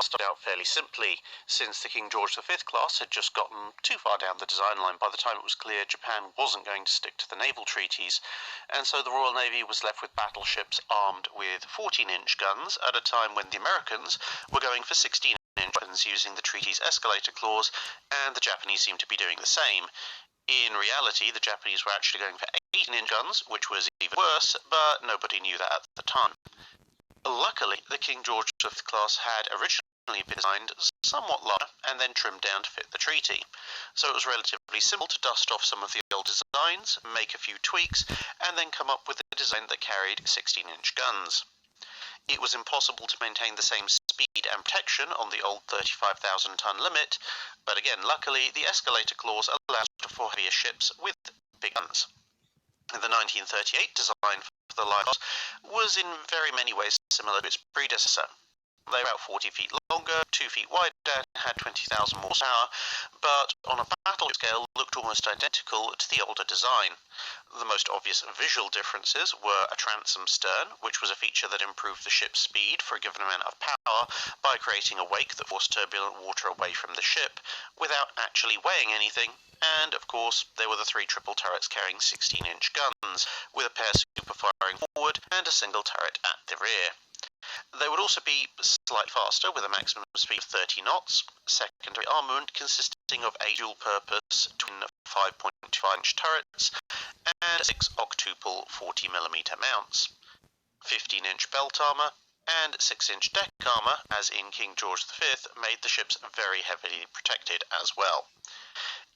class started out fairly simply, since the King George V class had just gotten too far down the design line by the time it was clear Japan wasn't going to stick to the naval treaties, and so the Royal Navy was left with battleships armed with 14-inch guns at a time when the Americans were going for 16-inch weapons using the treaty's escalator clause, and the Japanese seemed to be doing the same. In reality, the Japanese were actually going for 18-inch guns, which was even worse, but nobody knew that at the time. Luckily, the King George V class had originally been designed somewhat larger and then trimmed down to fit the treaty, so it was relatively simple to dust off some of the old designs, make a few tweaks, and then come up with a design that carried 16-inch guns. It was impossible to maintain the same speed and protection on the old 35,000-ton limit, but again, luckily, the escalator clause allowed for heavier ships with big guns. The 1938 design for the Lion was in very many ways similar to its predecessor. They were about 40 feet longer, 2 feet wider, and had 20,000 more horsepower, but on a battleship scale looked almost identical to the older design. The most obvious visual differences were a transom stern, which was a feature that improved the ship's speed for a given amount of power by creating a wake that forced turbulent water away from the ship without actually weighing anything, and of course there were the 3 triple turrets carrying 16-inch guns, with a pair super firing forward and a single turret at the rear. They would also be slightly faster, with a maximum speed of 30 knots, secondary armament consisting of 8 dual-purpose twin 5.25-inch turrets and 6 octuple 40mm mounts, 15-inch belt armour, and 6-inch deck armour, as in King George V, made the ships very heavily protected as well.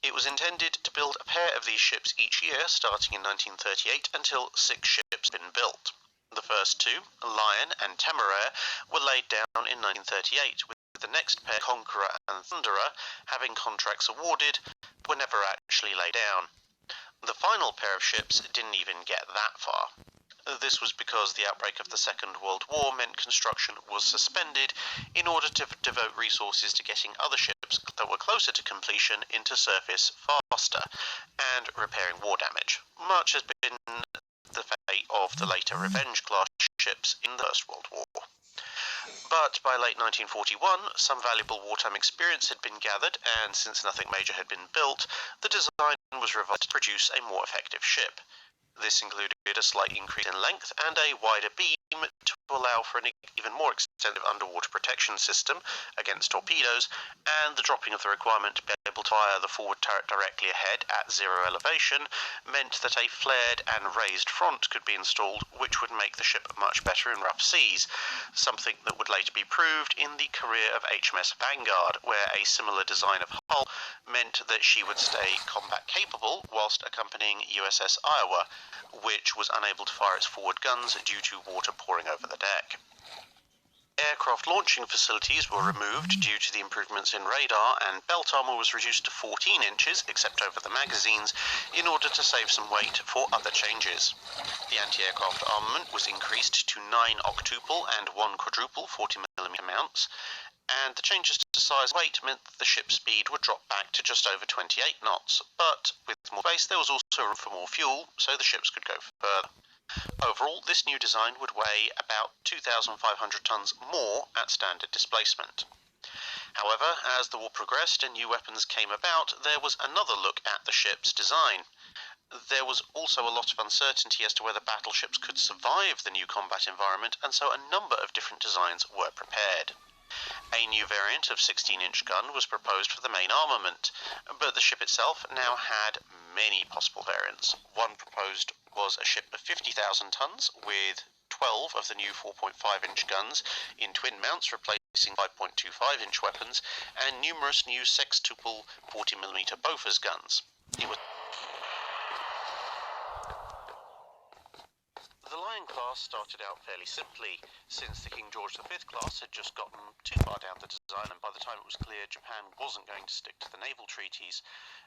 It was intended to build a pair of these ships each year, starting in 1938, until 6 ships had been built. The first 2, Lion and Temeraire, were laid down in 1938, with the next pair, Conqueror and Thunderer, having contracts awarded, but were never actually laid down. The final pair of ships didn't even get that far. This was because the outbreak of the Second World War meant construction was suspended in order to devote resources to getting other ships that were closer to completion into service faster and repairing war damage. Much has been the fate of the later Revenge-class ships in the First World War. But by late 1941, some valuable wartime experience had been gathered, and since nothing major had been built, the design was revised to produce a more effective ship. This included a slight increase in length and a wider beam to allow for an even more extensive underwater protection system against torpedoes, and the dropping of the requirement to be able to fire the forward turret directly ahead at 0 elevation meant that a flared and raised front could be installed, which would make the ship much better in rough seas, something that would later be proved in the career of HMS Vanguard, where a similar design of hull meant that she would stay combat capable whilst accompanying USS Iowa, which was unable to fire its forward guns due to water pouring over the deck. Aircraft launching facilities were removed due to the improvements in radar, and belt armour was reduced to 14 inches, except over the magazines, in order to save some weight for other changes. The anti-aircraft armament was increased to 9 octuple and 1 quadruple 40mm mounts, and the changes to size and weight meant that the ship's speed would drop back to just over 28 knots, but with more space there was also room for more fuel, so the ships could go further. Overall, this new design would weigh about 2,500 tons more at standard displacement. However, as the war progressed and new weapons came about, there was another look at the ship's design. There was also a lot of uncertainty as to whether battleships could survive the new combat environment, and so a number of different designs were prepared. A new variant of 16-inch gun was proposed for the main armament, but the ship itself now had many possible variants. One proposed was a ship of 50,000 tons with 12 of the new 4.5-inch guns in twin mounts replacing 5.25-inch weapons, and numerous new sextuple 40mm Bofors guns. The Lion class started out fairly simply, since the King George V class had just gotten too far down the design, and by the time it was clear Japan wasn't going to stick to the naval treaties,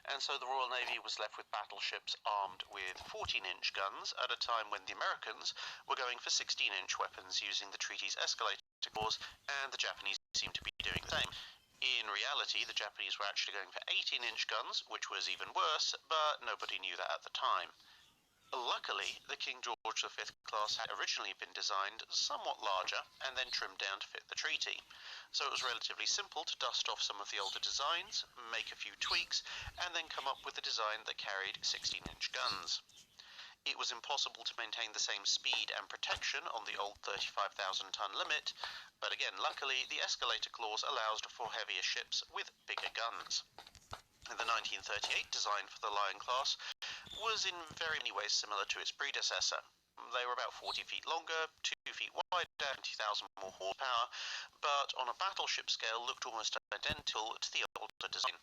and so the Royal Navy was left with battleships armed with 14-inch guns at a time when the Americans were going for 16-inch weapons using the treaty's escalator clause, and the Japanese seemed to be doing the same. In reality, the Japanese were actually going for 18-inch guns, which was even worse, but nobody knew that at the time. Luckily, the King George V class had originally been designed somewhat larger and then trimmed down to fit the treaty, so it was relatively simple to dust off some of the older designs, make a few tweaks, and then come up with a design that carried 16-inch guns. It was impossible to maintain the same speed and protection on the old 35,000-ton limit, but again, luckily, the escalator clause allows for heavier ships with bigger guns. The 1938 design for the Lion class was in very many ways similar to its predecessor. They were about 40 feet longer, 2 feet wider, 20,000 more horsepower, but on a battleship scale looked almost identical to the older design.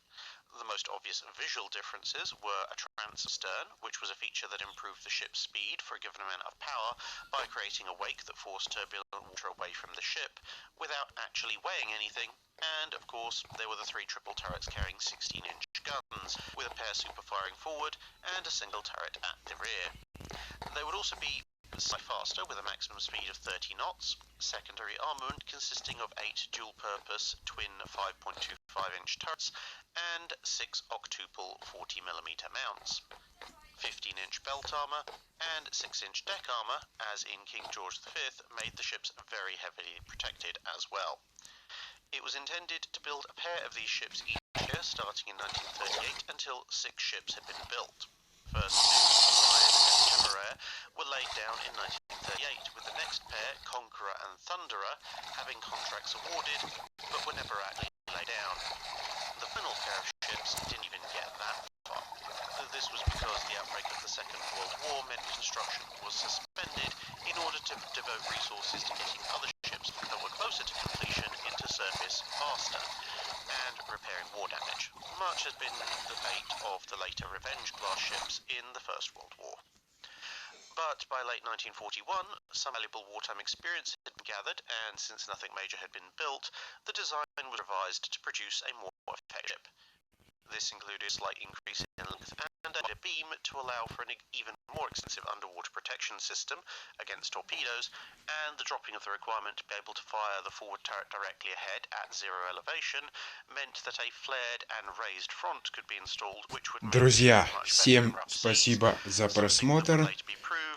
The most obvious visual differences were a transom stern, which was a feature that improved the ship's speed for a given amount of power by creating a wake that forced turbulent water away from the ship without actually weighing anything. And, of course, there were the 3 triple turrets carrying 16-inch guns, with a pair super-firing forward and a single turret at the rear. They would also be slightly faster, with a maximum speed of 30 knots, secondary armament consisting of 8 dual-purpose twin 5.25-inch turrets and 6 octuple 40mm mounts. 15-inch belt armor and 6-inch deck armor, as in King George V, made the ships very heavily protected as well. It was intended to build a pair of these ships each year, starting in 1938 until 6 ships had been built. First 2, Lion and Temeraire, were laid down in 1938, with the next pair, Conqueror and Thunderer, having contracts awarded, but were never actually laid down. The final pair of ships didn't even get that far. This was because the outbreak of the Second World War meant construction was suspended in order to devote resources to getting other ships that were closer to completion into service faster and repairing war damage. Much has been the fate of the later Revenge-class ships in the First World War. But by late 1941, some valuable wartime experience had been gathered, and since nothing major had been built, the design was revised to produce a more effective ship. This included a slight increase in length and a beam to allow for an even more extensive underwater protection system against torpedoes, and the dropping of the requirement to be able to fire the forward turret directly ahead at 0 elevation meant that a flared and raised front could be installed, which would Друзья, всем спасибо за просмотр.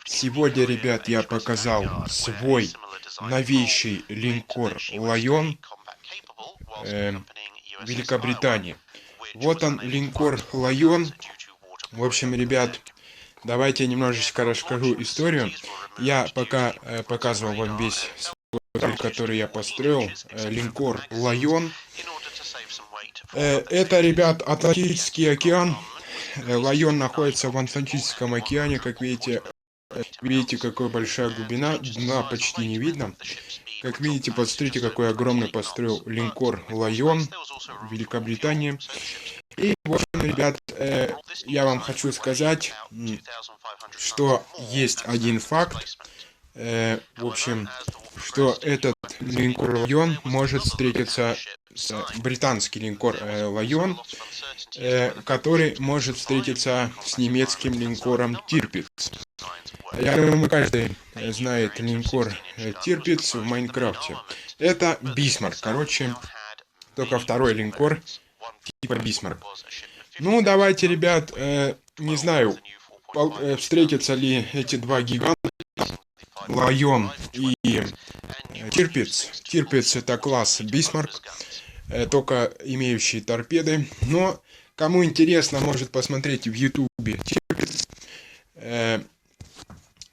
Сегодня, ребят, я показал свой новейший линкор Лайон Великобритании. Вот он, линкор Лайон. В общем, ребят, давайте немножечко расскажу историю. Я пока показывал вам весь свой, который я построил, линкор Лайон. Это, ребят, Атлантический океан. Лайон находится в Атлантическом океане, как видите. Видите, какая большая глубина, дна почти не видно. Как видите, посмотрите, какой огромный построил линкор Лайон в Великобритании. И, в общем, ребят, я вам хочу сказать, что есть один факт. В общем, что этот линкор Лайон может встретиться с британский линкор Лайон, который может встретиться с немецким линкором Тирпиц. Я думаю, каждый знает линкор Тирпиц в майнкрафте. Это Бисмарк, короче, только второй линкор типа Бисмарк. Ну, давайте, ребят, не знаю, встретятся ли эти два гиганта, Лайон и Тирпиц. Тирпиц — это класс Бисмарк, только имеющий торпеды. Но кому интересно, может посмотреть в ютубе Тирпиц.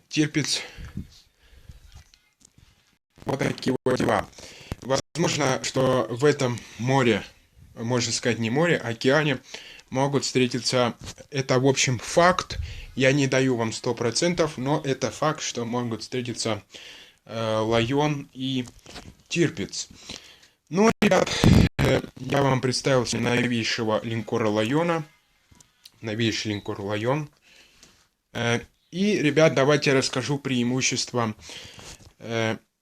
Тирпиц. Вот такие вот дела. Возможно, что в этом море, можно сказать, не море, а океане, могут встретиться. Это, в общем, факт. Я не даю вам 100%, но это факт, что могут встретиться Лайон и Тирпиц. Ну, ребят, я вам представил новейшего линкора Лайона. Новейший линкор Лайон. И, ребят, давайте я расскажу преимущества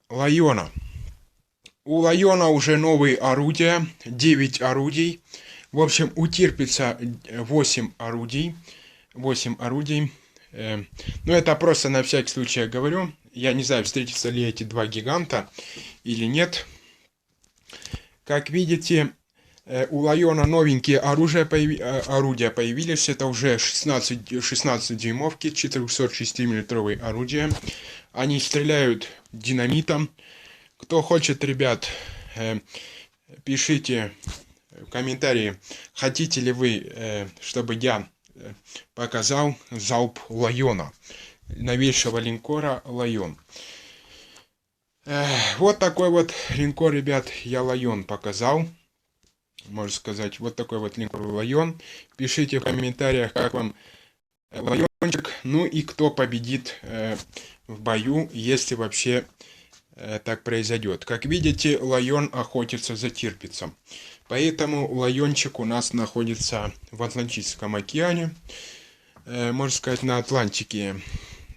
Лайона. У Лайона уже новые орудия, 9 орудий. В общем, у Тирпица 8 орудий. 8 орудий. Но это просто на всякий случай я говорю. Я не знаю, встретятся ли эти два гиганта или нет. Как видите, У Лайона новенькие орудия появились. Это уже 16-дюймовки, 406-миллиметровые орудия. Они стреляют динамитом. Кто хочет, ребят, пишите в комментарии, хотите ли вы, чтобы я показал залп Лайона, новейшего линкора Лайон. Вот такой вот линкор, ребят, я Лайон показал. Можно сказать, вот такой вот линкор Лайон. Пишите в комментариях, как вам Лайончик. Ну и кто победит в бою, если вообще так произойдет. Как видите, Лайон охотится за тирпицем. Поэтому Лайончик у нас находится в Атлантическом океане. Можно сказать, на Атлантике.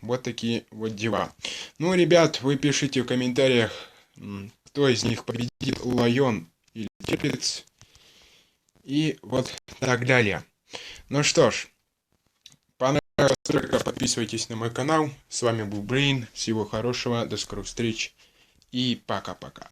Вот такие вот дела. Ну, ребят, вы пишите в комментариях, кто из них победит, Лайон или тирпиц. И вот так далее. Ну что ж, понравилось, только подписывайтесь на мой канал. С вами был Брейн. Всего хорошего, до скорых встреч и пока-пока.